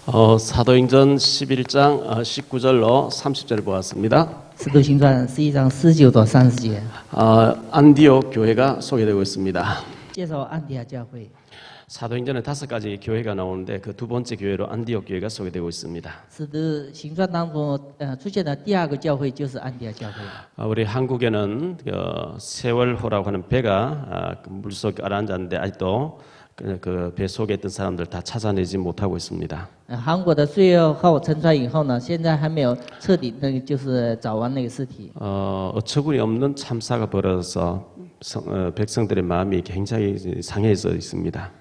사도행전 11장 19절로 30절을 보았습니다. 使徒行传11章19到30节， 안디옥 교회가 소개되고 있습니다. 介绍安提阿教会。 사도행전에 5가지 교회가 나오는데 그 두 번째 교회로 안디옥 교회가 소개되고 있습니다. 使徒行传当中，出现的第二个教会就是安提阿教会。 우리 한국에는 세월호라고 하는 배가 물속 가라앉았는데 아직도 그 배 속에 있던 사람들 다 찾아내지 못하고 있습니다. 韩国的岁月号沉船以后呢，现在还没有彻底就是找完那个尸体。 어처구니 없는 참사가 벌어져서 백성들의 마음이 굉장히 상해져 있습니다.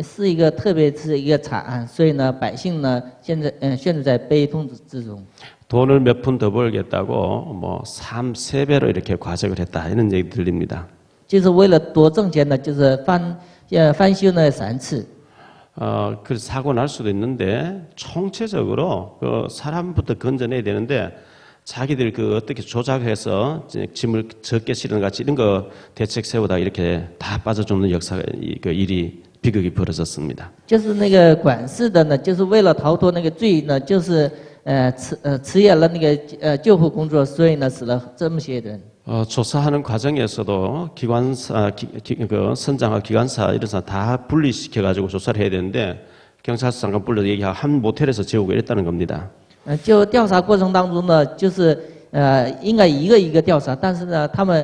是一个特别是一个惨案，所以呢，百姓呢现在陷入在悲痛之中。 돈을 몇 푼 더 벌겠다고 뭐 3~4배로 이렇게 과적을 했다 이런 얘기 들립니다. 就是为了多挣钱呢，就是翻修呢3次。 그 사고 날 수도 있는데 총체적으로 그 사람부터 건져내야 되는데 자기들 그 어떻게 조작해서 짐을 적게 실은 같이 이런 거 대책 세우다 이렇게 다 빠져주는 역사가 그 일이 비극이 벌어졌습니다. 就是那个管事的呢，就是为了逃脱那个罪呢，就是迟延了那个救护工作，所以呢死了这么些人。 조사하는 과정에서도 기관사, 그 선장과 기관사 이런 사람 다 분리시켜 가지고 조사를 해야 되는데 경찰서 장관 불러 얘기하고 한 모텔에서 재우고 이랬다는 겁니다. 就调查过程当中呢，就是应该一个一个调查，但是呢，他们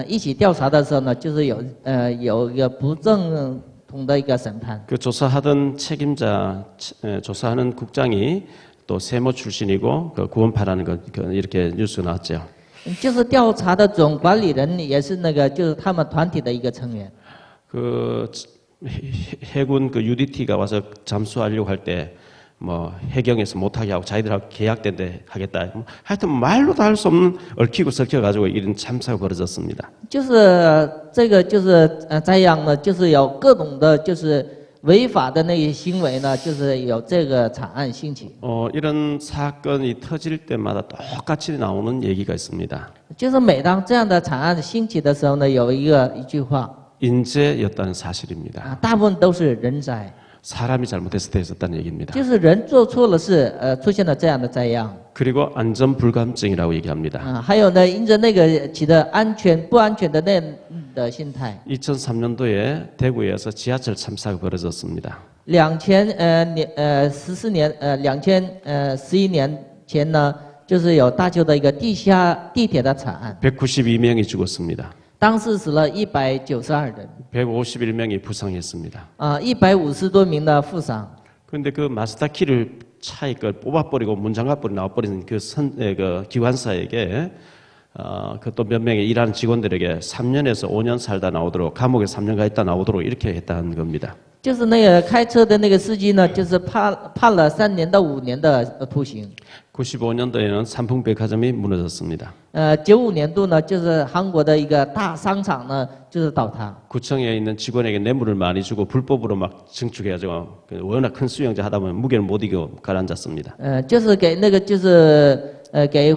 一起调查的时候呢，就是有一个不正统的一个审判。 그 조사하던 책임자, 조사하는 국장이 또 세모 출신이고 그 구원파라는 거 이렇게 뉴스 나왔죠. 就是调查的总管理人也是那个，就是他们团体的一个成员。 그 해군 그 UDT가 와서 잠수하려고 할 때 뭐 해경에서 못하게 하고 자기들하고 계약된 데 하겠다. 하여튼 말로도 할 수 없는 얽히고 설켜 가지고 이런 참사가 벌어졌습니다. 就是这个就是这样呢，就是有各种的，就是违法的那些行为呢，就是有这个惨案兴起。 이런 사건이 터질 때마다 똑같이 나오는 얘기가 있습니다. 就是每当这样的惨案兴起的时候呢，有一句话， 인재였다는 사실입니다. 大部分都是人灾。 사람이 잘못해서 됐었다는 얘기입니다. 就是人做错了事，出现了这样的灾殃。 그리고 안전 불감증이라고 얘기합니다. 还有呢，因着那个起的不安全的那的心态。 2003년도에 대구에서 지하철 참사가 벌어졌습니다. 2014年，2011年前呢，就是有大邱的一个地下地铁的惨案， 192명이 죽었습니다. 当时死了192人， 151명이 부상했습니다. 150多名的负伤。 그런데 그 마스터 키를 차에 걸 뽑아버리고 문장갑버리 나와버리는 그 기관사에게 그 또 몇 명의 일하는 직원들에게 3년에서 5년 살다 나오도록 감옥에 3년가 있다 나오도록 이렇게 했다는 겁니다. 就是那个开车的那个司机呢，就是判了3年到5年的徒刑。 95년도에는 삼풍백화점이 무너졌습니다. 95年度呢，就是韩国的一个大商场呢，就是倒塌。 구청에 있는 직원에게 뇌물을 많이 주고 불법으로 막 증축해가지고 워낙 큰 수영자 하다 보면 무게를 못 이겨 가라앉았습니다. 就是给那个就是给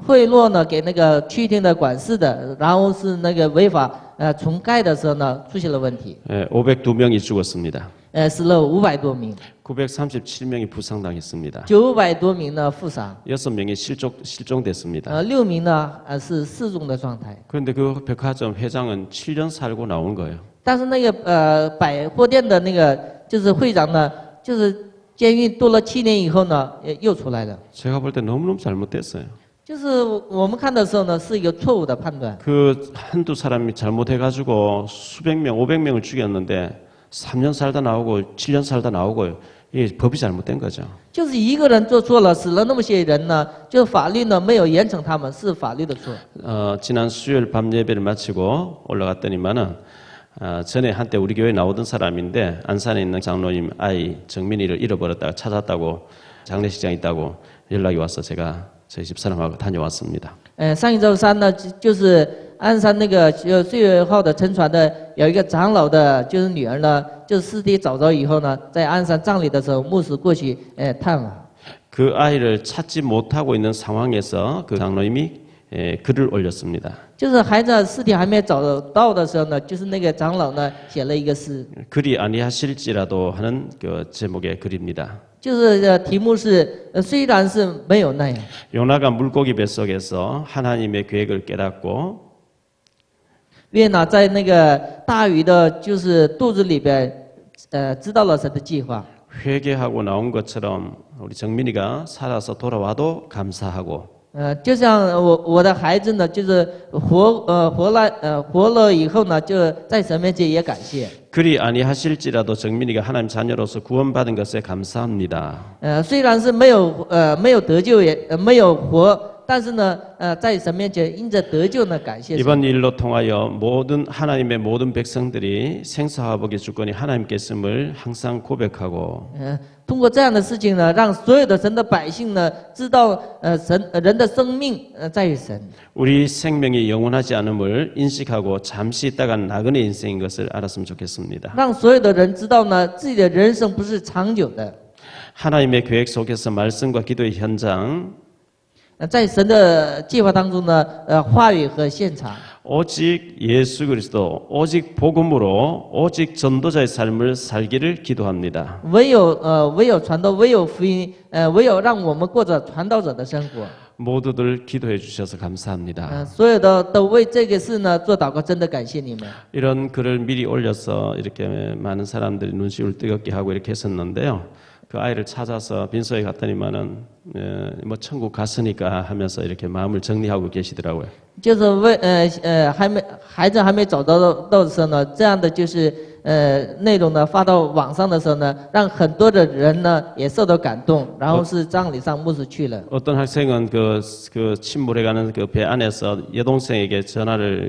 贿赂呢，给那个区厅的管事的，然后是那个违法重盖的时候呢，出现了问题。 502명이 죽었습니다. 死了500多名， 937명이 부상당했습니다. 900多名呢负伤， 6명이 실종됐습니다. 6名呢是失踪的状态。 그런데 그 백화점 회장은 7년 살고 나온 거예요. 但是那个百货店的那个就是会长呢，就是监狱蹲了7年以后呢，又出来了。 제가 볼 때 너무너무 잘못됐어요. 就是我们看的时候呢，是一个错误的判断。 그 한두 사람이 잘못해가지고 수백 명, 500명을 죽였는데 3년 살다 나오고 7년 살다 나오고 이게 법이 잘못된 거죠. 就是一个人做错了，死了那么些人呢，就法律呢没有严惩他们，是法律的错。 지난 수요일 밤 예배를 마치고 올라갔더니만은 전에 한때 우리 교회에 나오던 사람인데 안산에 있는 장로님 아이 정민이를 잃어버렸다가 찾았다고 장례식장에 있다고 연락이 와서 제가 저희 집사람하고 다녀왔습니다. 上一周三呢，就是鞍山那个岁月号的沉船的有一个长老的，就是女儿呢，就是尸体找着以后呢，在鞍山葬礼的时候，牧师过去探望。 그 아이를 찾지 못하고 있는 상황에서 그 장로님이 글을 올렸습니다. 就是孩子尸体还没找到的时候呢，就是那个长老呢写了一个诗。 그리 아니하실지라도 하는 그 제목의 글입니다. 就是题目是虽然是没有那样， 요나가 물고기 뱃속에서 하나님의 계획을 깨닫고 约拿在那个大鱼的就是肚子里边，知道了神的计划。 회개하고 나온 것처럼 우리 정민이가 살아서 돌아와도 감사하고 就像我的孩子呢，就是活了以后呢，就在神面前也感谢。 그리 아니하실지라도 정민이가 하나님 자녀로서 구원받은 것에 감사합니다. 虽然是没有得救也没有活，但是呢，在神面前因着得救呢，感谢神。 이번 일로 통하여 하나님의 모든 백성들이 생사화복의 주권이 하나님께 있음을 항상 고백하고 通过这样的事情呢，让所有的神的百姓呢，知道人的生命在于神。 우리 생명이 영원하지 않음을 인식하고 잠시 있다가 나그네 인생인 것을 알았으면 좋겠습니다. 让所有的人知道呢，自己的人生不是长久的。 하나님의 계획 속에서 말씀과 기도의 현장 在神的计划当中呢，话语和现场， 오직 예수 그리스도 오직 복음으로 오직 전도자의 삶을 살기를 기도합니다. 唯有传道，唯有福音，唯有让我们过着传道者的生活。 모두들 기도해 주셔서 감사합니다. 所有的都为这个事呢做祷告，真的感谢你们。 이런 글을 미리 올려서 이렇게 많은 사람들이 눈시울 뜨겁게 하고 이렇게 했었는데요. 그 아이를 찾아서 빈소에 갔더니만은 뭐 천국 갔으니까 하면서 이렇게 마음을 정리하고 계시더라고요. 就是孩子还没找到的时候呢，这样的就是内容呢发到网上的时候呢，让很多的人呢也受到感动，然后是葬礼上牧师去了。 어떤 학생은 그 침몰해가는 그 배 안에서 여동생에게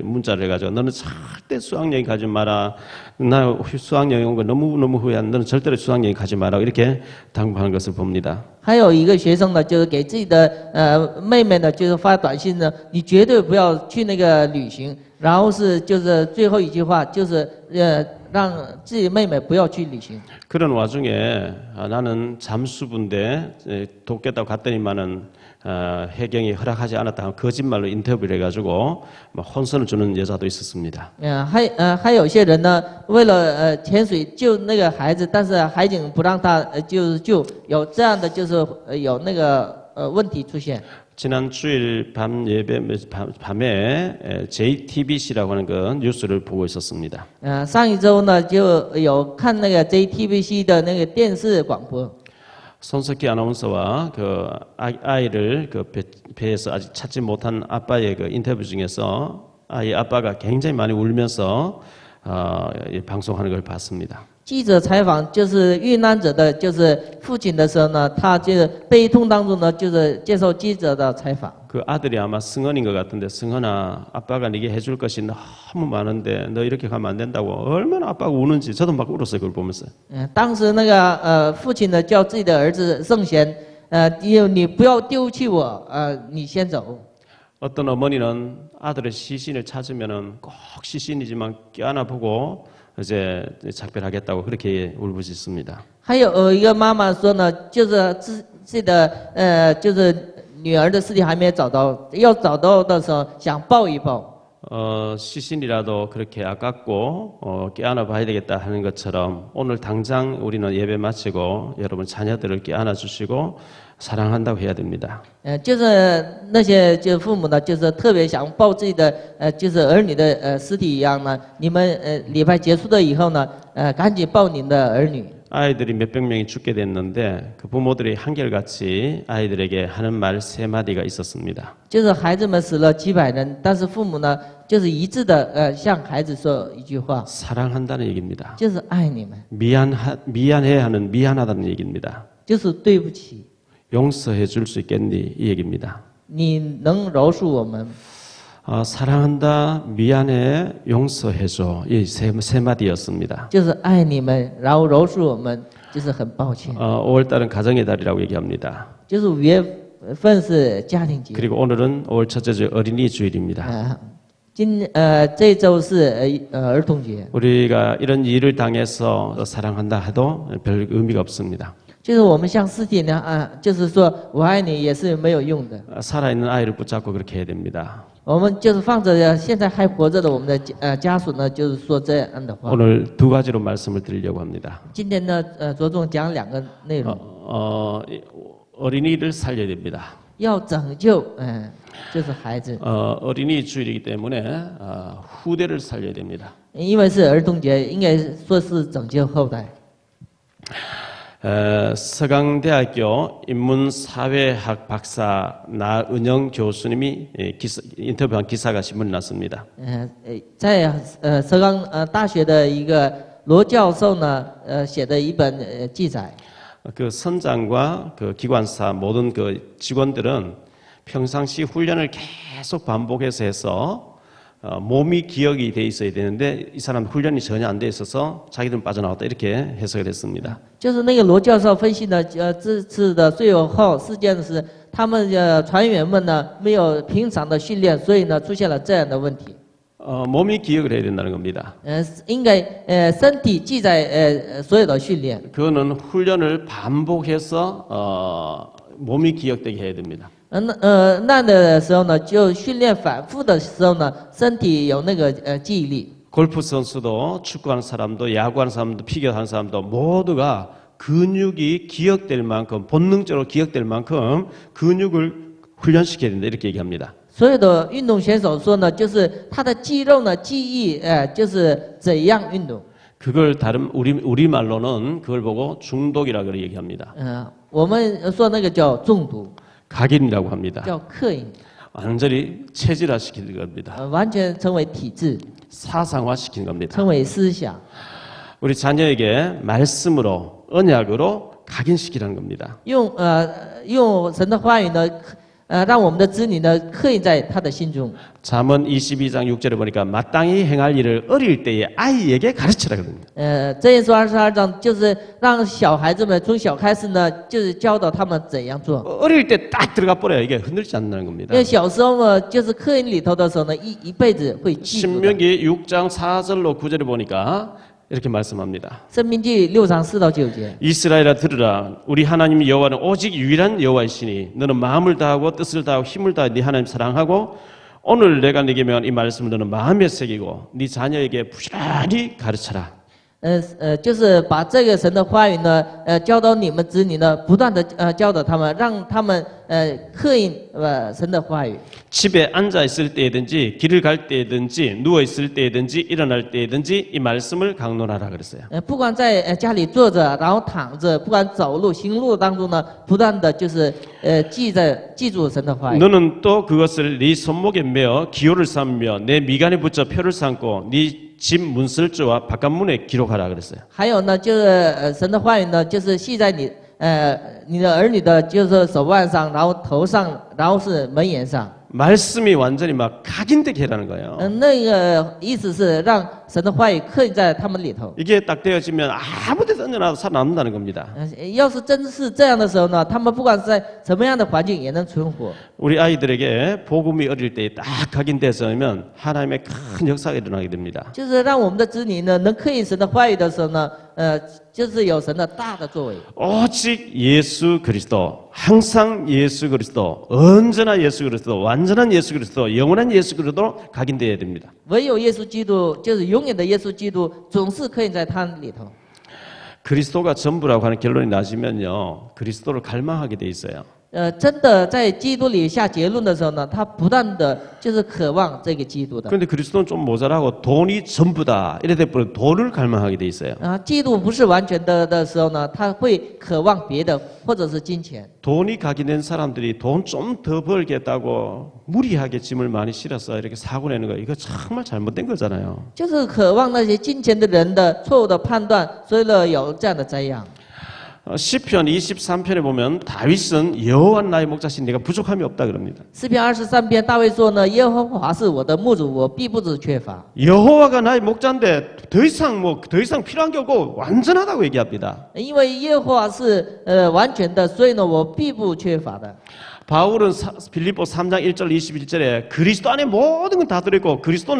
문자를 해가지고 너는 절대 수학여행 가지 마라. 나 수학여행 온 거 너무 후회한. 너는 절대로 수학여행 가지 마라. 이렇게 당부하는 것을 봅니다. 还有一个学生呢，就是给自己的妹妹呢，就是发短信呢，你绝对不要去那个旅行。然后就是最后一句话，就是让自己妹妹不要去旅行。 그런 와중에 나는 잠수부인데 돕겠다고 갔더니만은 해경이 허락하지 않았다. 거짓말로 인터뷰를 해가지고 혼선을 주는 여자도 있었습니다. 还有些人呢，为了潜水救那个孩子，但是海警不让他就是救，有这样的就是有那个问题出现。 지난 주일 밤에 JTBC라고 하는 그 뉴스를 보고 있었습니다. 上一周呢就有看那个 JTBC 的那个电视广播。 손석희 아나운서와 그 아이를 그 배에서 아직 찾지 못한 아빠의 그 인터뷰 중에서 아이 아빠가 굉장히 많이 울면서 방송하는 걸 봤습니다. 记者采访就是遇难者的就是父亲的时候呢，他就是悲痛当中呢，就是接受记者的采访。 그 아들이 아마 승헌인 것 같은데 승헌아 아빠가 네게 해줄 것이 너무 많은데 너 이렇게 가면 안 된다고 얼마나 아빠가 우는지 저도 막 울었어요 그걸 보면서. 当时那个父亲呢叫自己的儿子圣贤，你不要丢弃我，你先走。 어떤 어머니는 아들의 시신을 찾으면은 꼭 시신이지만 껴안아 보고 이제 작별하겠다고 그렇게 울부짖습니다. 还有一个妈妈说呢，就是自己的就是女儿的尸体还没有找到，要找到的时候想抱一抱。 시신이라도 그렇게 아깝고 껴안아 봐야 되겠다 하는 것처럼 오늘 당장 우리는 예배 마치고 여러분 자녀들을 껴안아 주시고 사랑한다고 해야 됩니다. 就是那些就是父母呢，就是特别想抱自己的就是儿女的尸体一样呢。你们礼拜结束了以后呢，赶紧抱您的儿女。 아이들이 몇백 명이 죽게 됐는데 그 부모들이 한결같이 아이들에게 하는 말 세 마디가 있었습니다. 就是孩子们死了几百人，但是父母呢，就是一致的向孩子说一句话， 사랑한다는 얘기입니다. 就是爱你们， 미안해 하는 미안하다는 얘기입니다. 就是对不起， 용서해 줄 수 있겠니 이 얘기입니다. 你能饶恕我们。 사랑한다, 미안해, 용서해줘 이 세 마디였습니다. 就是爱你们，然后饶恕我们，就是很抱歉。 5월달은 가정의 달이라고 얘기합니다. 就是5月份是家庭节， 그리고 오늘은 5월 첫째 주 어린이 주일입니다. 这周是儿童节。 우리가 이런 일을 당해서 사랑한다 해도 별 의미가 없습니다. 就是我们像尸体呢，就是说我爱你也是没有用的。 살아있는 아이를 붙잡고 그렇게 해야 됩니다. 我们就是放着现在还活着的我们的家属呢，就是说这样的话。 오늘 두 가지로 말씀을 드리려고 합니다. 今天呢，着重讲两个内容， 어린이를 살려야 됩니다. 要拯救，就是孩子， 어린이 주일이기 때문에 후대를 살려야 됩니다. 因为是儿童节，应该说是拯救后代。 서강대학교 인문사회학 박사 나은영 교수님이 인터뷰한 기사가 신문에 났습니다. 在浙江大学的一个罗教授呢，写的一本记载。 그 선장과 그 기관사 모든 그 직원들은 평상시 훈련을 계속 반복해서 해서 몸이 기억이 돼 있어야 되는데 이 사람 훈련이 전혀 안 돼 있어서 자기들은 빠져나왔다 이렇게 해석을 했습니다. 就是那个罗教授分析呢，这次的最后事件是他们船员们呢没有平常的训练，所以呢出现了这样的问题。 몸이 기억을 해야 된다는 겁니다. 应该身体记载所有的训练。 그거는 훈련을 반복해서 몸이 기억되게 해야 됩니다. 那的时候呢，就训练反复的时候呢，身体有那个记忆力。 골프 선수도 축구하는 사람도 야구하는 사람도 피겨하는 사람도 모두가 근육이 기억될 만큼 본능적으로 기억될 만큼 근육을 훈련시켜야 된다 이렇게 얘기합니다. 所有的运动选手说呢，就是他的肌肉呢记忆，就是怎样运动。 그걸 다른 우리 말로는 그걸 보고 중독이라 그렇게 얘기합니다. 我们说那个叫中毒， 각인이라고 합니다. 叫刻印， 완전히 체질화시키는 겁니다. 完全成为体质， 사상화시키는 겁니다. 成为思想。 우리 자녀에게 말씀으로 언약으로 각인시키라는 겁니다. 用神的话语呢，让我们的子女呢刻印在他的心中。 잠언 22장 6절에 보니까 마땅히 행할 일을 어릴 때에 아이에게 가르치라 그럽니다. 箴言书22章就是让小孩子们从小开始呢，就是教导他们怎样做。 어릴 때 딱 들어가 버려야 이게 흔들지 않는다는 겁니다. 因为小时候呢，就是刻印里头的时候呢，一辈子会记住的。 신명기 6장 4절로 9절에 보니까 이렇게 말씀합니다. 申命记6章4到9节。 이스라엘아 들으라 우리 하나님 여호와는 오직 유일한 여호와이시니 너는 마음을 다하고 뜻을 다하고 힘을 다해 네 하나님 사랑하고 오늘 내가 네게 명한 이 말씀을 너는 마음에 새기고 네 자녀에게 부지런히 가르쳐라. 就是把这个神的话语呢，教导你们子女呢，不断的教导他们，让他们刻印神的话语。 집에 앉아 있을 때든지 길을 갈 때든지 누워 있을 때든지 일어날 때든지 이 말씀을 강론하라 그랬어요. 不管在家里坐着，然后躺着，不管走路行路当中呢，不断的就是记住神的话语。 너는 또 그것을 네 손목에 메어 기호를 삼으며 내 미간에 붙여 표를 삼고 네 집 문설주와 바깥문에 기록하라 그랬어요. 还有呢，就是神的话语呢，就是系在你的儿女的，就是手腕上，然后头上，然后是门檐上。 말씀이 완전히 막 각인되게 해라는 거예요. 那个意思是让神的话语刻印在他们里头。 이게 딱 되어지면 아무 데서 던져놔도 살아남는다는 겁니다. 要是真是这样的时候呢，他们不管是在什么样的环境也能存活。 우리 아이들에게 복음이 어릴 때 딱 각인되어서면 하나님의 큰 역사가 일어나게 됩니다. 就是让我们的子女呢，能刻印神的话语的时候呢，就是有神的大的作为。 오직 예수 그리스도, 항상 예수 그리스도, 언제나 예수 그리스도, 완전한 예수 그리스도, 영원한 예수 그리스도로 각인되어야 됩니다. 唯有耶稣基督，就是永远的耶稣基督，总是刻印在他里头。 그리스도가 전부라고 하는 결론이 나지면요, 그리스도를 갈망하게 돼 있어요. 真的在基督里下结论的时候呢，他不断的就是渴望这个基督的。 그런데 그리스도는 좀 모자라고 돈이 전부다 이래 돼버려 돈을 갈망하게 돼 있어요. 基督不是完全的时候呢，他会渴望别的，或者是金钱。 돈이 각인된 사람들이 돈 좀 더 벌겠다고 무리하게 짐을 많이 실어서 이렇게 사고 내는 거 이거 정말 잘못된 거잖아요. 就是渴望那些金钱的人的错误的判断，所以呢有这样的灾殃。 시편 23편에 보면 다윗은 여호와 나의 목자신 내가 부족함이 없다 그럽니다. 诗篇23篇，大卫说呢：“耶和华是我的牧主，我必不致缺乏。 여호와가 나의 목자인데 더 이상 필요한 게 없고 완전하다고 얘기합니다. 因为耶和華是完全的，所以呢我必不缺乏的。” 바울은 빌립보 3장 1절 21절에 그리스도 안에 모든 건 다 들어있고 그리스도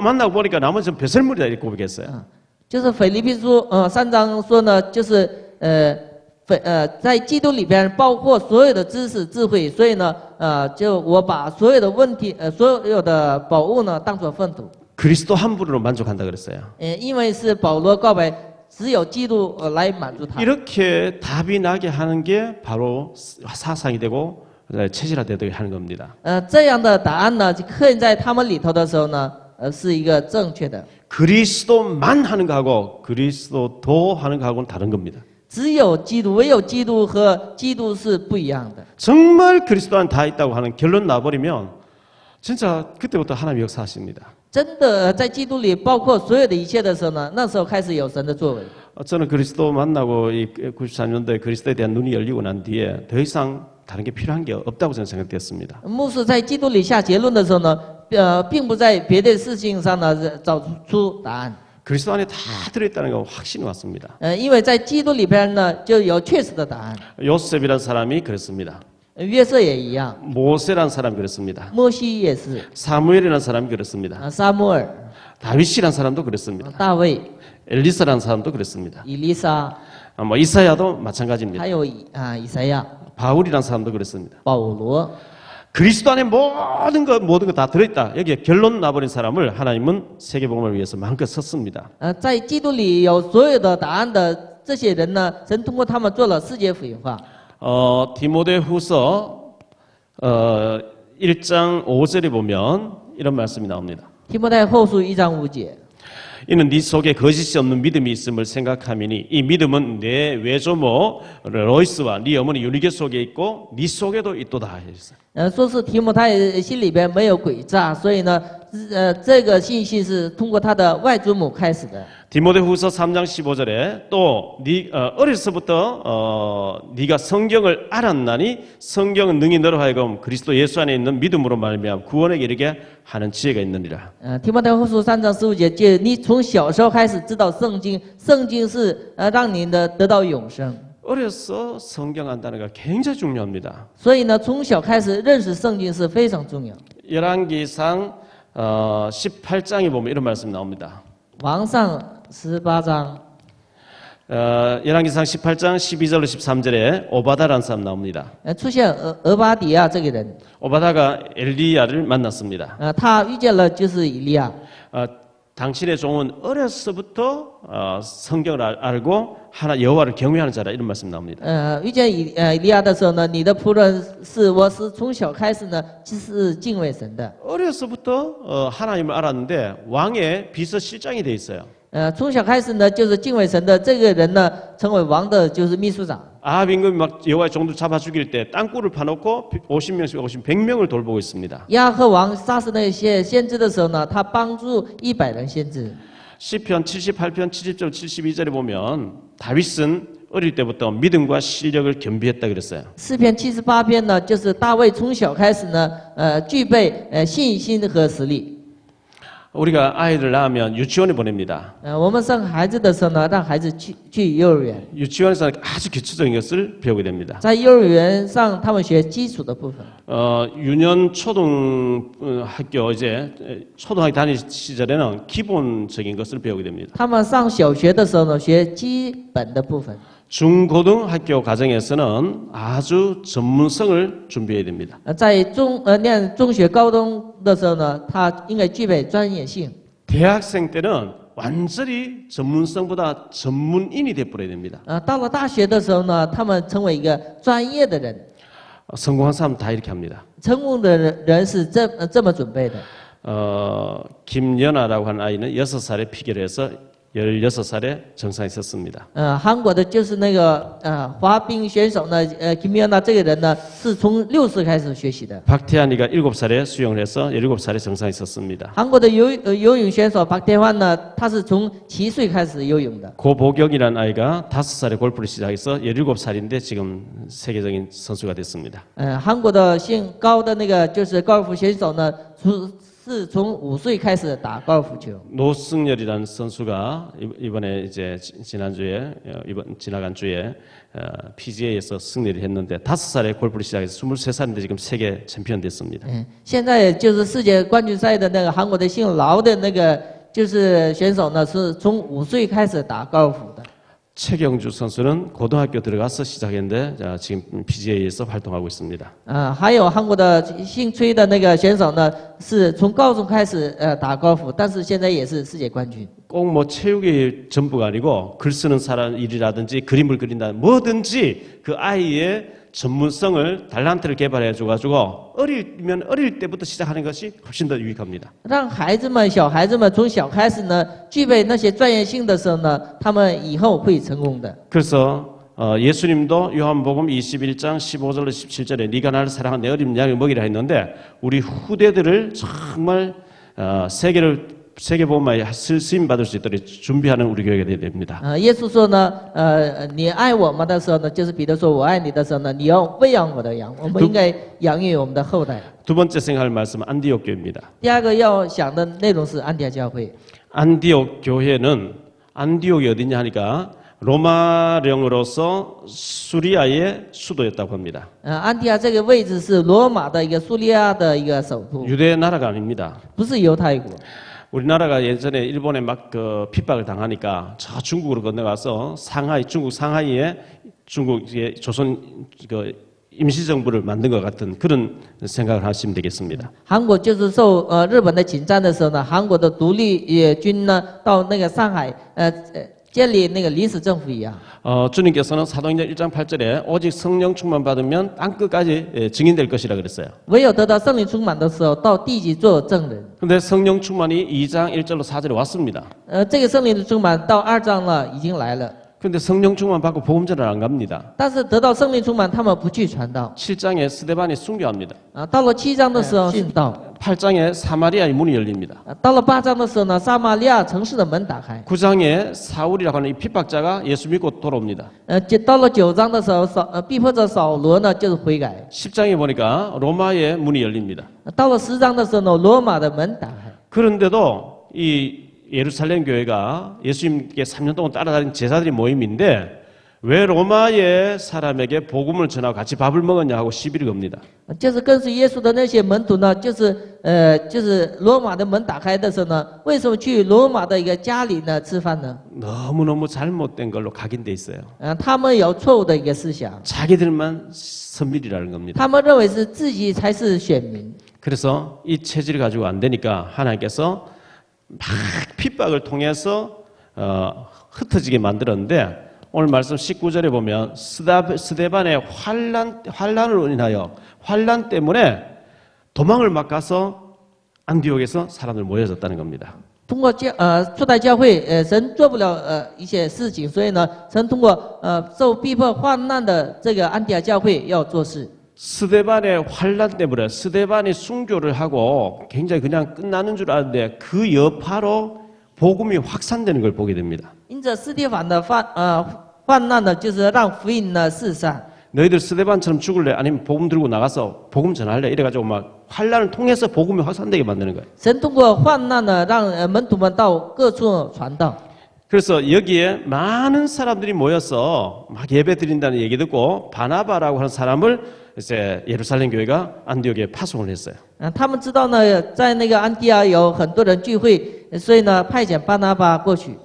만나고 보니까 나머지는 벼슬물이다 이렇게 고백했어요. 就是腓立比书3章说呢，就是在基督里边包括所有的知识智慧，所以呢，就我把所有的问题，所有的宝物呢当作粪土。 그리스도 한 분으로 만족한다 그랬어요. 因为是保罗告白，只有基督来满足他。 이렇게 답이 나게 하는 게 바로 사상이 되고 체질화되게 하는 겁니다. 这样的答案呢，就刻印在他们里头的时候呢，是一个正确的。 그리스도만 하는 거하고 그리스도 더 하는 거하고는 다른 겁니다. 只有基督，唯有基督和基督是不一样的。 정말 그리스도 안에 다 있다고 하는 결론 나버리면 진짜 그때부터 하나님 역사하십니다. 真的在基督里包括所有的一切的时候呢，那时候开始有神的作为。 저는 그리스도 만나고 이 93년도에 그리스도에 대한 눈이 열리고 난 뒤에 더 이상 다른 게 필요한 게 없다고 저는 생각됐습니다. 牧师在基督里下结论的时候呢，并不在别的事情上呢找出答案。 그리스도 안에 다 들어있다는 거 확신이 왔습니다. 因为在基督里边呢就有确实的答案。 요셉이라는 사람이 그랬습니다. 约瑟也一样， 모세라는 사람이 그랬습니다. 摩西也是， 사무엘이라는 사람이 그랬습니다. 撒母耳、 다윗이라는 사람도 그랬습니다. 大卫、 엘리사라는 사람도 그랬습니다. 以利沙， 뭐 이사야도 마찬가지입니다. 还有以赛亚、 바울이라는 사람도 그랬습니다. 保罗。 그리스도 안에 모든 거 다 들어있다. 여기에 결론 나버린 사람을 하나님은 세계복음을 위해서 마음껏 썼습니다. 在基督里有所有的答案的这些人呢，神通过他们做了世界福音化。 디모데후서 1장 5절에 보면 이런 말씀이 나옵니다. 提摩太后书1章5节， 이는 네 속에 거짓이 없는 믿음이 있음을 생각함이니 이 믿음은 내 외조모 로이스와 네 어머니 유니게 속에 있고 네 속에도 있도다 했어요. 说是提摩太心里边没有诡诈，所以呢，这个信息是通过他的外祖母开始的。 디모데후서 3장 15절에 또 어려서부터 네가 성경을 알았나니 성경은 능히 너로 하여금 그리스도 예수 안에 있는 믿음으로 말미암아 구원에게 이르게 하는 지혜가 있느니라. 提摩太后书3章15节，就你从小时候开始知道圣经，圣经是让你的得到永生。 어려서 성경 안다는 거 굉장히 중요합니다. 所以呢，从小开始认识圣经是非常重要。 열왕기상 18장에 보면 이런 말씀이 나옵니다. 王上18章， 열왕기상 18장 12절로 13절에 오바다라는 사람 나옵니다. 出现俄巴底亚这个人， 오바다가 엘리야를 만났습니다. 他遇见了就是以利亚。 당신의 종은 어려서부터 성경을 알고 하나 여호와를 경외하는 자라 이런 말씀 나옵니다. 遇见以利亚的时候呢，你的仆人我是从小开始呢，是敬畏神的。 어려서부터 하나님을 알았는데 왕의 비서실장이 돼 있어요. 从小开始呢，就是敬畏神的这个人呢，成为王的就是秘书长。 아합 임금이 막 여호와의 종들 잡아 죽일 때 땅굴을 파놓고 50명씩 100명을 돌보고 있습니다. 亚赫王杀死那些先知的时候呢，他帮助100人先知。 시편 78편 70절 72절에 보면 다윗은 어릴 때부터 믿음과 실력을 겸비했다 그랬어요. 诗篇78篇呢，就是大卫从小开始呢，具备信心和实力。 우리가 아이를 낳으면 유치원에 보냅니다. 我们生孩子的时候呢，让孩子去幼儿园， 유치원에서 아주 기초적인 것을 배우게 됩니다. 在幼儿园上他们学基础的部分。 유년 초등학교 이제 초등학교 다닐 시절에는 기본적인 것을 배우게 됩니다. 他们上小学的时候呢，学基本的部分。 중고등학교 과정에서는 아주 전문성을 준비해야 됩니다. 在念中学、高中的时候呢，他应该具备专业性。 대학생 때는 완전히 전문성보다 전문인이 돼버려야 됩니다. 到了大学的时候呢，他们成为一个专业的人。 성공한 사람 다 이렇게 합니다. 成功的人是这么准备的。 김연아라고 하는 아이는 6살에 피결해서 16살에 정상에 섰습니다. 韩国的就是那个滑冰选手呢，Kim Yona这个人呢，是从6岁开始学习的。 박태환이가 7살에 수영을 해서 17살에 정상에 섰습니다. 韩国的游泳选手 Park Tae-hwan呢，他是从7岁开始游泳的。 고보경이라는 아이가 5살에 골프를 시작해서 17살인데 지금 세계적인 선수가 됐습니다. 韩国的姓高的那个就是高尔夫选手呢，是从5岁开始打高尔夫球。 노승열이라는 선수가 이번에 이제 지나간 주에 PGA에서 승리를 했는데 5살에 골프를 시작해서 23살인데 지금 세계 챔피언 됐습니다. 现在就是世界冠军赛的那个韩国的姓劳的那个就是选手呢，是从5岁开始打高尔夫的。 최경주 선수는 고등학교 들어가서 시작했는데 지금 PGA에서 활동하고 있습니다. 还有韩国的姓崔的那个选手呢，是从高中开始打高尔夫，但是现在也是世界冠军。 꼭 뭐 체육이 전부가 아니고 글 쓰는 사람 일이라든지 그림을 그린다 뭐든지 그 아이의 전문성을 달란트를 개발해 줘가지고 어릴 때부터 시작하는 것이 훨씬 더 유익합니다. 让孩子们、小孩子们从小开始呢，具备那些专业性的时候呢，他们以后会成功的。 그래서 예수님도 요한복음 21장 15절로 17절에 네가 나를 사랑한 내 어린 양을 먹이라 했는데 우리 후대들을 정말 세계복음화에 쓰임 받을 수 있도록 준비하는 우리 교회가 되어야 됩니다. 耶稣说呢，你爱我们的时候呢，就是彼得说我爱你的时候呢，你要喂养我的羊，我们应该养育我们的后代。 두 번째 생각할 말씀은 안디옥 교회입니다. 第二个要想的内容是安提阿教会。 안디옥 교회는 안디옥이 어디냐 하니까 로마령으로서 수리아의 수도였다고 합니다. 安提阿这个位置是罗马的一个苏利亚的一个首都， 유대 나라가 아닙니다. 不是犹太国。 우리나라가 예전에 일본에 막 핍박을 당하니까 저 중국으로 건너가서 중국 상하이에 중국의 조선 임시정부를 만든 것 같은 그런 생각을 하시면 되겠습니다. 韩国就是受日本的侵占的时候呢，韩国的独立军呢到那个上海建立那个临时政府一样。 주님께서는 사도행전 1장 8절에 오직 성령 충만 받으면 땅 끝까지 증인될 것이라 그랬어요. 唯有得到圣灵充满的时候，到地极做证人。 근데 성령 충만이 2장 1절로 4절에 왔습니다. 这个圣灵的充满到2章了，已经来了。 근데 성령 충만 받고 복음전을 안 갑니다. 但是得到圣灵充满，他们不去传道。 7장에 스데반이 순교합니다. 到了7章的时候殉道。 8장에 사마리아의 문이 열립니다. 到了8章的时候呢，撒玛利亚城市的门打开。 9장에 사울이라고 하는 이 핍박자가 예수 믿고 돌아옵니다. 到了9章的时候，逼迫者扫罗呢就是悔改。 10장에 보니까 로마의 문이 열립니다. 到了10章的时候呢，罗马的门打开。 그런데도 이 예루살렘 교회가 예수님께 3년 동안 따라다닌 제자들이 모임인데 왜 로마의 사람에게 복음을 전하고 같이 밥을 먹었냐 하고 시비를 겁니다. 就是跟随耶稣的那些门徒呢，就是罗马的门打开的时候呢，为什么去罗马的一个家里呢吃饭呢？ 너무너무 잘못된 걸로 각인돼 있어요. 他们有错误的一个思想， 자기들만 선밀이라는 겁니다. 他们认为是自己才是选民。 그래서 이 체질을 가지고 안 되니까 하나님께서 막 핍박을 통해서 흩어지게 만들었는데 오늘 말씀 19절에 보면 스데반의 환란으로 인하여 환란 때문에 도망을 막 가서 안디옥에서 사람들 모여졌다는 겁니다. 通过初代教会，神做不了一些事情，所以呢，神通过受逼迫患难的这个安提阿教会要做事。 스데반의 환란 때문에 스데반이 순교를 하고 굉장히 그냥 끝나는 줄 알았는데 그 여파로 복음이 확산되는 걸 보게 됩니다. 因着斯蒂凡的患难呢，就是让福音呢四散。 너희들 스데반처럼 죽을래? 아니면 복음 들고 나가서 복음 전할래? 이래가지고 막 환란을 통해서 복음이 확산되게 만드는 거예요. 神通过患难呢，让门徒们到各处传道。 그래서 여기에 많은 사람들이 모여서 막 예배 드린다는 얘기 듣고 바나바라고 하는 사람을 이제 예루살렘 교회가 안디옥에 파송을 했어요. 他们知道呢，在那个安提阿有很多人聚会，所以呢派遣巴拿巴过去。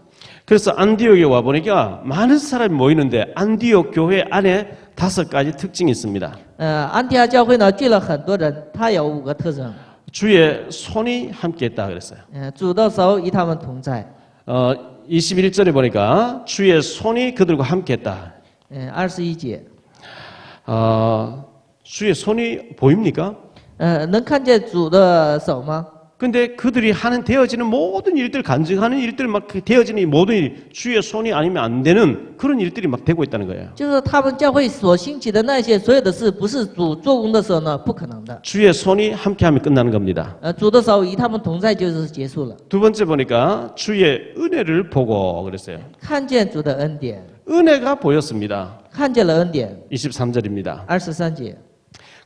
그래서 안디옥에 와 보니까 많은 사람이 모이는데 안디옥 교회 안에 5가지 특징이 있습니다. 安提阿教会呢聚了很多人，它有5个特征。 주의 손이 함께했다 그랬어요. 主的手与他们同在。 21절에 보니까 주의 손이 그들과 함께했다. 21节。 주의 손이 보입니까? 能看见主的手吗？ 근데 그들이 하는 되어지는 모든 일들 간증하는 일들 막 되어지는 이 모든 일 주의 손이 아니면 안 되는 그런 일들이 막 되고 있다는 거예요. 就是他们教会所兴起的那些所有的事，不是主做工的时候呢，不可能的。 주의 손이 함께하면 끝나는 겁니다. 主的手与他们同在就是结束了。 두 번째 보니까 주의 은혜를 보고 그랬어요. 看见主的恩典， 은혜가 보였습니다. 看见了恩典。 23절입니다. 23节。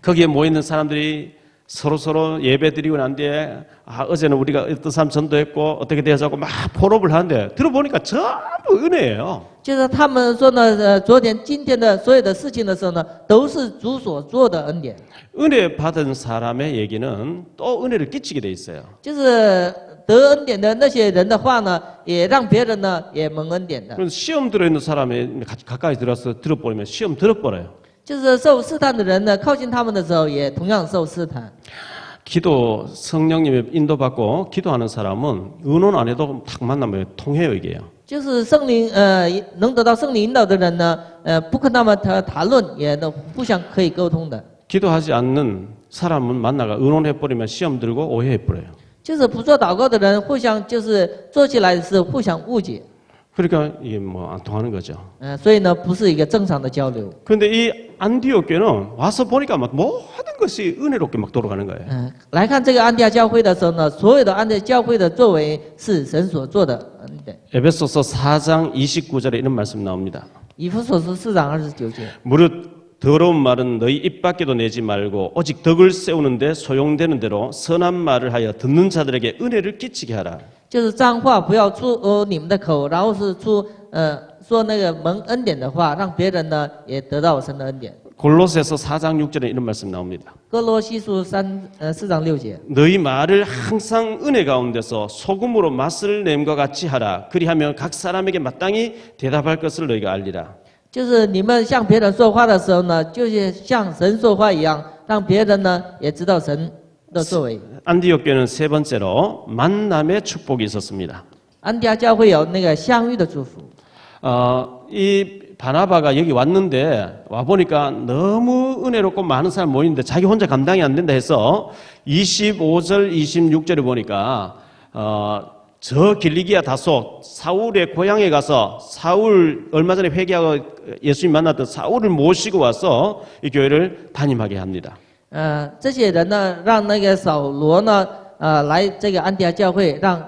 거기에 모이는 사람들이 서로 예배드리고 난 뒤에 어제는 우리가 어떤 사람 전도했고 어떻게 되어서고 막 포럼을 하는데 들어보니까 전부 은혜예요. 就是他们说呢，昨天、今天的所有的事情的时候呢，都是主所做的恩典。 은혜 받은 사람의 얘기는 또 은혜를 끼치게 돼 있어요. 就是得恩典的那些人的话呢，也让别人呢也蒙恩典的。 그래서 시험 들어있는 사람이 가까이 들어서 들어버리면 시험 들어버려요. 就是受试探的人呢，靠近他们的时候，也同样受试探。 기도 성령님의 인도받고 기도하는 사람은 의논 안 해도 탁 만나면 통해요 이게요. 就是圣灵能得到圣灵引导的人呢，不跟他们谈论，也能互相可以沟通的。 기도하지 않는 사람은 만나가 의논해버리면 시험 들고 오해해버려요. 就是不做祷告的人，互相就是做起来是互相误解， 그러니까 이게 뭐 안 통하는 거죠. 所以呢，不是一个正常的交流。 그런데 이 안디옥 교회는 와서 보니까 막 모든 것이 은혜롭게 막 돌아가는 거예요. 来看这个安提阿教会的时候呢，所有的安提阿教会的作为是神所做的恩典。 에베소서 4장 29절에 이런 말씀 나옵니다. 以弗所书4章29节。 무릇 더러운 말은 너희 입 밖에도 내지 말고 오직 덕을 세우는데 소용되는 대로 선한 말을 하여 듣는 자들에게 은혜를 끼치게 하라. 就是脏话不要出你们的口，然后是说那个蒙恩典的话，让别人呢也得到神的恩典。 골로새서 4장 6절에 이런 말씀 나옵니다. 哥罗西书4章6节。 너희 말을 항상 은혜 가운데서 소금으로 맛을 냄과 같이 하라. 그리하면 각 사람에게 마땅히 대답할 것을 너희가 알리라. 就是你们向别人说话的时候呢，就是像神说话一样，让别人呢也知道神的作为。 안디옥 교회는 세 번째로 만남의 축복이 있었습니다. 安提阿教会有那个相遇的祝福。 이 바나바가 여기 왔는데 와 보니까 너무 은혜롭고 많은 사람 모이는데 자기 혼자 감당이 안 된다 해서 25절 26절에 보니까 저 길리기아 다소 사울의 고향에 가서 사울 얼마 전에 회개하고 예수님 만났던 사울을 모시고 와서 이 교회를 담임하게 합니다. 这些人呢，让那个扫罗呢，来这个安提阿教会，让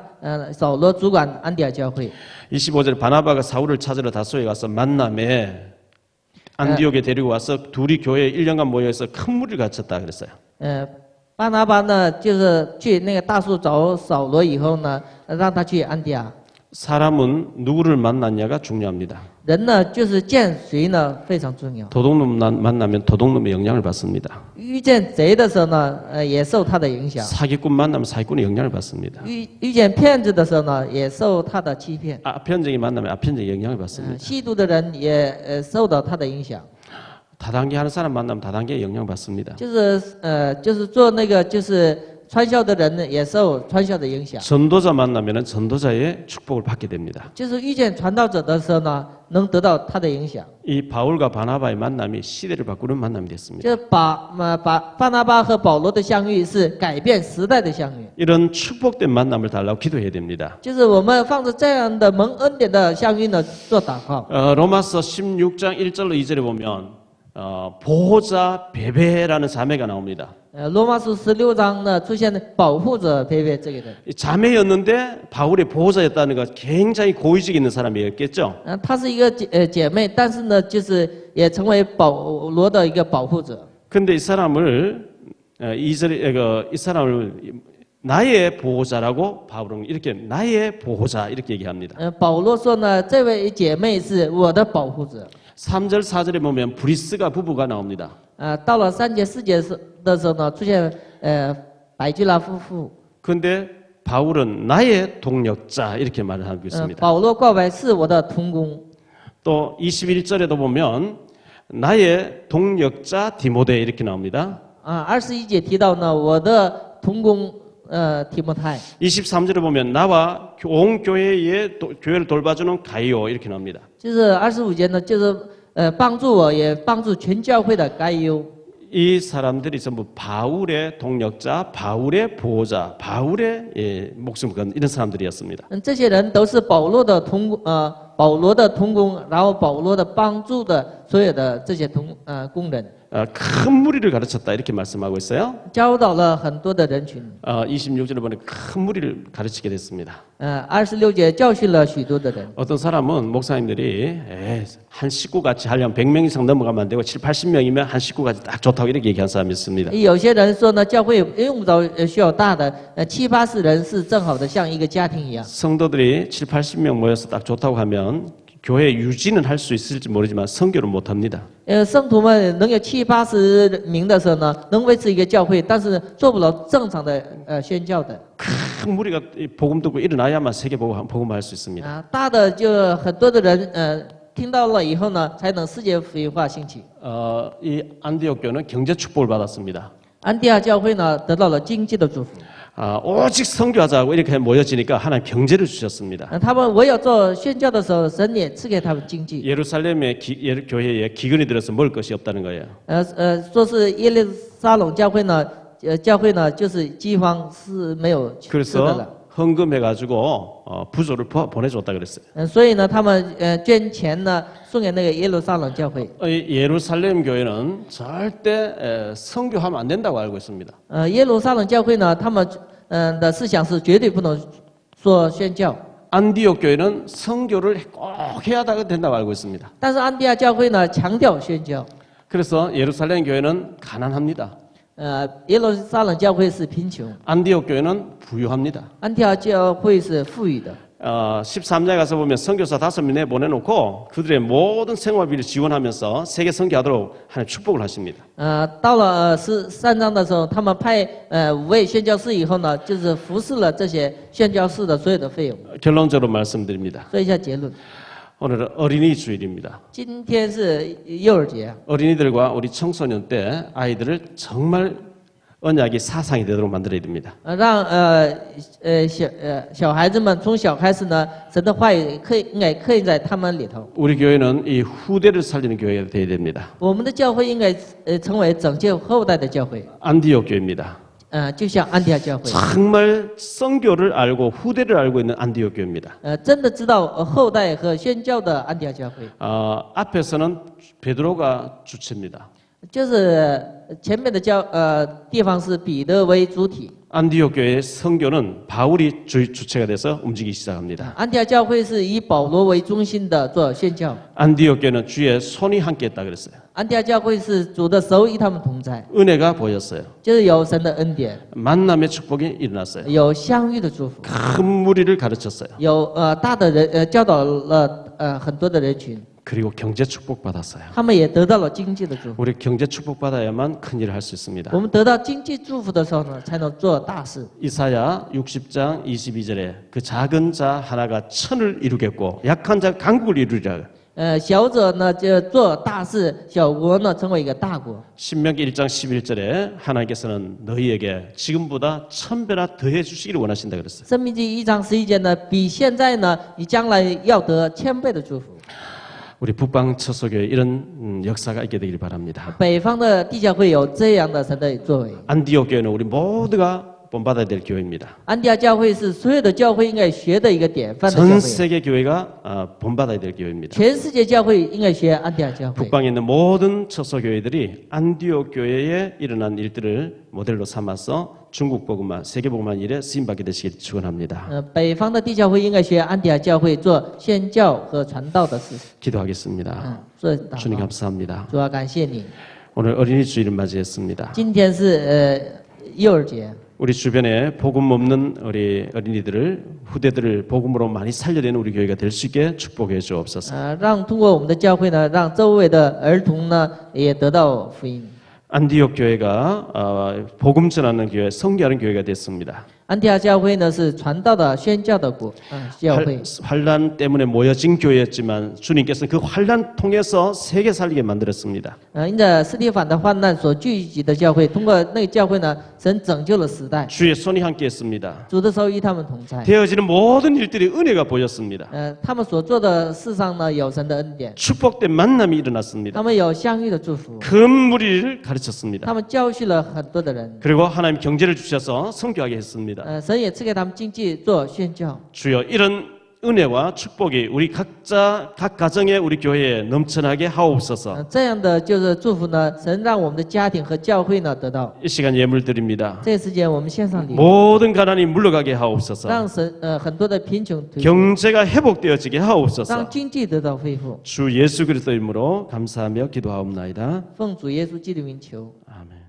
扫罗主管安提阿教会。 25절에 바나바가 사울을 찾으러 다소에 가서 만남에 안디옥에 데리고 와서 둘이 교회에 1년간 모여서 큰 무리를 갖췄다 그랬어요. 巴拿巴呢，就是去那个大树找扫罗以后呢，让他去安提阿。 사람은 누구를 만났냐가 중요합니다. 人呢，就是见谁呢非常重要。 도둑놈 만나면 도둑놈의 영향을 받습니다. 遇见贼的时候呢，也受他的影响； 사기꾼 만나면 사기꾼의 영향을 받습니다. 遇见骗子的时候呢，也受他的欺骗； 아편쟁이 만나면 아편쟁이 영향을 받습니다. 吸毒的人也受到他的影响。 다단계 하는 사람 만나면 다단계의 영향을 받습니다. 就是做那个就是传销的人呢，也受传销的影响。 전도자 만나면 전도자의 축복을 받게 됩니다. 就是遇见传道者的时候呢，能得到他的影响。 이 바울과 바나바의 만남이 시대를 바꾸는 만남이 됐습니다. 就是巴拿巴和保罗的相遇是改变时代的相遇。 이런 축복된 만남을 달라고 기도해야 됩니다. 就是我们放着这样的蒙恩典的相遇呢，做祷告。 로마서 16장 1절로 2절에 보면 보호자 베베라는 자매가 나옵니다. 罗马书16章呢出现保护者培培这个人， 자매였는데 바울의 보호자였다는 것 굉장히 고의적 있는 사람이었겠죠. 她是一个姐妹，但是呢，就是也成为保罗的一个保护者。 근데 이 사람을 이 사람을 나의 보호자라고 바울은 이렇게 나의 보호자 이렇게 얘기합니다. 保罗说呢，这位姐妹是我的保护者。 3절 4절에 보면 브리스가 부부가 나옵니다. 到了3节4节的时候呢，出现百基拉夫妇。 근데 바울은 나의 동력자 이렇게 말을 하고 있습니다. 保罗告白是我的同工。 또 21절에도 보면 나의 동력자 디모데 이렇게 나옵니다. 21节提到呢，我的同工提摩太。 23절에 보면 나와 온 교회의 교회를 돌봐주는 가이오 이렇게 나옵니다. 就是25节呢，就是帮助我，也帮助全教会的该优。 이 사람들이 전부 바울의 동력자, 바울의 보호자, 바울의 목숨을 건 이런 사람들이었습니다. 这些人都是保罗的保罗的同工，然后保罗的帮助的所有的这些工人。 큰 무리를 가르쳤다 이렇게 말씀하고 있어요. 教导了很多的人群。 26절에 보니 큰 무리를 가르치게 됐습니다. 26节教训了许多的人。 어떤 사람은 목사님들이 한 식구같이 하려면 100명 이상 넘어가면 안 되고 7, 80명이면 한 식구같이 딱 좋다고 이렇게 얘기한 사람이 있습니다. 有些人说呢，教会用不着需要大的，7、80人是正好的，像一个家庭一样。 성도들이 7, 80명 모여서 딱 좋다고 하면 교회 유지는 할 수 있을지 모르지만 선교를 못 합니다. 圣徒们能有7、80名的时候呢，能维持一个教会，但是做不了正常的宣教的。큰 큰 무리가 이 복음 듣고 일어나야만 세계 복음할 수 있습니다. 啊，大的就很多的人听到了以后呢，才能世界福音化兴起。 이 안디옥 교회는 경제 축복을 받았습니다. 安地亚教会呢得到了经济的祝福， 오직 선교하자고 이렇게 모여지니까 하나님 경제를 주셨습니다. 他们唯有做宣教的时候，神也赐给他们经济。 예루살렘의 교회에 기근이 들어서 먹을 것이 없다는 거예요. 说是耶路撒冷教会呢，教会呢就是饥荒是没有吃的 그래서 了。 헌금해가지고 부조를 보내줬다 그랬어요. 所以呢，他们捐钱呢送给那个耶路撒冷教会。 예루살렘 교회는 절대 선교하면 안 된다고 알고 있습니다. 耶路撒冷教会呢，他们的思想是绝对不能说宣教。 안디옥 교회는 선교를 꼭 해야 된다고 알고 있습니다. 但是安地亚教会呢强调宣教。 그래서 예루살렘 교회는 가난합니다. 耶路撒冷教会是贫穷， 안디옥 교회는 부유합니다. 安地亚教会是富裕的。 13장에 가서 보면 선교사 5명 내보내놓고 그들의 모든 생활비를 지원하면서 세계 선교하도록 하나님 축복을 하십니다. 到了13章的时候，他们派5位宣教士以后呢，就是服侍了这些宣教士的所有的费用。 결론적으로 말씀드립니다. 说一下结论， 오늘은 어린이 주일입니다. 今天是幼儿节， 어린이들과 우리 청소년 때 아이들을 정말 언약이 사상이 되도록 만들어야 됩니다. 让小孩子们从小开始呢，神的话语应该刻印在他们里头。 우리 교회는 이 후대를 살리는 교회가 되어야 됩니다. 我们的教会应该成为拯救后代的教会， 안디옥 교회입니다. 就像安提亚教会， 정말 선교를 알고 후대를 알고 있는 안디옥 교회입니다. 真的知道后代和宣教的安提亚教会， 앞에서는 베드로가 주체입니다. 就是前面的地方是彼得为主体， 안디옥 교회의 선교는 바울이 주체가 돼서 움직이기 시작합니다. 安提亚教会是以保罗为中心的做宣教， 안디옥 교회는 주의 손이 함께했다 그랬어요. 安提亚教会是主的手与他们同在， 은혜가 보였어요. 就是有神的恩典， 만남의 축복이 일어났어요. 有相遇的祝福， 큰 무리를 가르쳤어요. 有大的人教导了很多的人群， 그리고 경제 축복 받았어요. 他们也得到了经济的祝福。 우리 경제 축복 받아야만 큰 일을 할 수 있습니다. 我们得到经济祝福的时候呢，才能做大事。 이사야 60장 22절에 그 작은 자 하나가 천을 이루겠고 약한 자 강국을 이루리라. 小者呢就做大事，小国呢成为一个大国。 신명기 1장 11절에 하나님께서는 너희에게 지금보다 1000배나 더해 주시기를 원하신다 그랬어요. 生命记1章11节呢，比现在呢，你将来要得1000倍的祝福。 우리 북방 처소교회 이런 역사가 있게 되길 바랍니다. 北方的地教会有这样的神的作为。 안디옥 교회는 우리 모두가 본받아야 될 교회입니다. 安提亚教会是所有的教会应该学的一个典范的教 전 会。 세계 교회가 본받아야 될 교회입니다. 全世界教会应该学安提亚教会。 북방에 있는 모든 처소교회들이 안디옥 교회에 일어난 일들을 모델로 삼아서 중국 복음화, 세계 복음화 일에 쓰임받게 되시길 축원합니다. 北方的地教会应该学安提亚教会做宣教和传道的事。 기도하겠습니다. 做祷 주님 告。 감사합니다. 主啊，感谢你， 오늘 어린이 주일을 맞이했습니다. 今天是幼儿节。 우리 주변에 복음 없는 우리 어린이들을 후대들을 복음으로 많이 살려내는 우리 교회가 될 수 있게 축복해 주옵소서. 让通过我们的教会呢，让周围的儿童呢也得到福音。 안디옥 교회가 복음 전하는 교회, 선교하는 교회가 됐습니다. 安提亚教会呢是传道的、宣教的教会。 환란 때문에 모여진 교회였지만 주님께서는 그 환란 통해서 세계 살리게 만들었습니다. 因着斯蒂凡的患难所聚集的教会，通过那个教会呢，神拯救了时代。 주의 손이 함께했습니다. 主的手与他们同在。 되어지는 모든 일들이 은혜가 보였습니다. 他们所做的事上呢，有神的恩典， 축복된 만남이 일어났습니다. 他们有相遇的祝福， 큰 무리를 가르쳤습니다. 他们教训了很多的人。 그리고 하나님 경제를 주셔서 선교하게 했습니다. 神也赐给他们经济做宣教。 주여 이런 은혜와 축복이 우리 각자 각 가정에 우리 교회에 넘쳐나게 하옵소서. 这样的就是祝福呢，神让我们的家庭和教会呢得到。 이 시간 예물 드립니다. 这时间我们献上礼物， 모든 가난이 물러가게 하옵소서. 让很多的贫穷退去， 경제가 회복되어지게 하옵소서. 让经济得到恢复。 주 예수 그리스도 이름으로 감사하며 기도하옵나이다. 奉主耶稣基督名求。 아멘.